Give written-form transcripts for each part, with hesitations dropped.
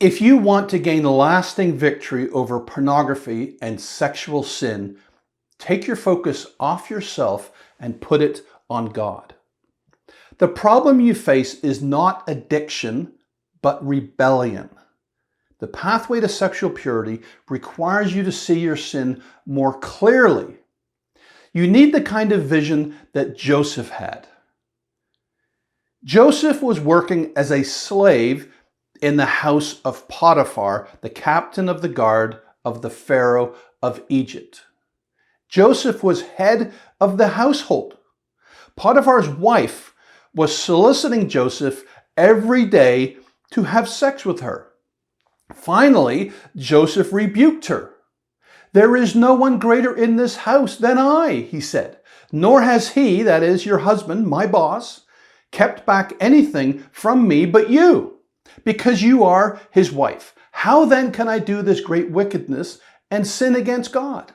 If you want to gain lasting victory over pornography and sexual sin, take your focus off yourself and put it on God. The problem you face is not addiction, but rebellion. The pathway to sexual purity requires you to see your sin more clearly. You need the kind of vision that Joseph had. Joseph was working as a slave in the house of Potiphar, the captain of the guard of the pharaoh of Egypt. Joseph was head of the household. Potiphar's wife was soliciting Joseph every day to have sex with her. Finally, Joseph rebuked her. "There is no one greater in this house than I," he said. "Nor has he," that is your husband, my boss, "kept back anything from me but you, because you are his wife. How then can I do this great wickedness and sin against God?"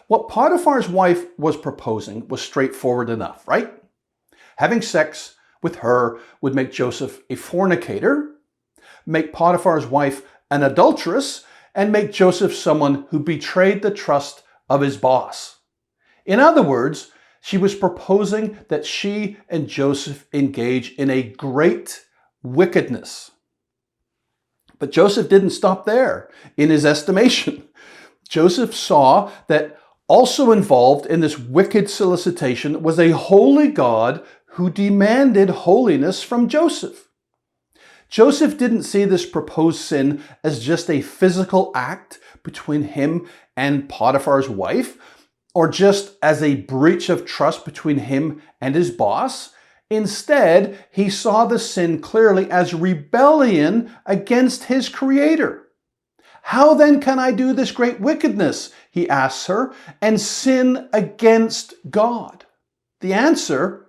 What Potiphar's wife was proposing was straightforward enough, right? Having sex with her would make Joseph a fornicator, make Potiphar's wife an adulteress, and make Joseph someone who betrayed the trust of his boss. In other words, she was proposing that she and Joseph engage in a great wickedness. But Joseph didn't stop there in his estimation. Joseph saw that also involved in this wicked solicitation was a holy God who demanded holiness from Joseph. Joseph didn't see this proposed sin as just a physical act between him and Potiphar's wife, or just as a breach of trust between him and his boss. Instead, he saw the sin clearly as rebellion against his Creator. "How then can I do this great wickedness," he asks her, "and sin against God?" The answer,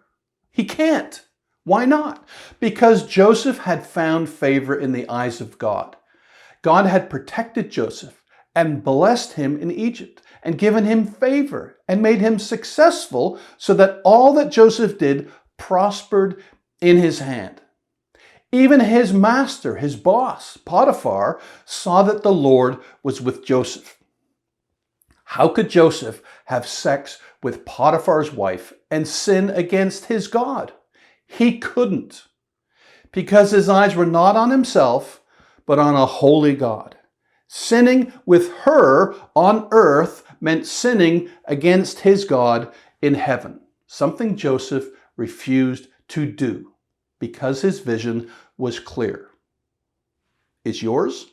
he can't. Why not? Because Joseph had found favor in the eyes of God. God had protected Joseph and blessed him in Egypt and given him favor and made him successful so that all that Joseph did prospered in his hand. Even his master, his boss, Potiphar, saw that the Lord was with Joseph. How could Joseph have sex with Potiphar's wife and sin against his God? He couldn't, because his eyes were not on himself, but on a holy God. Sinning with her on earth meant sinning against his God in heaven, something Joseph refused to do because his vision was clear. Is yours?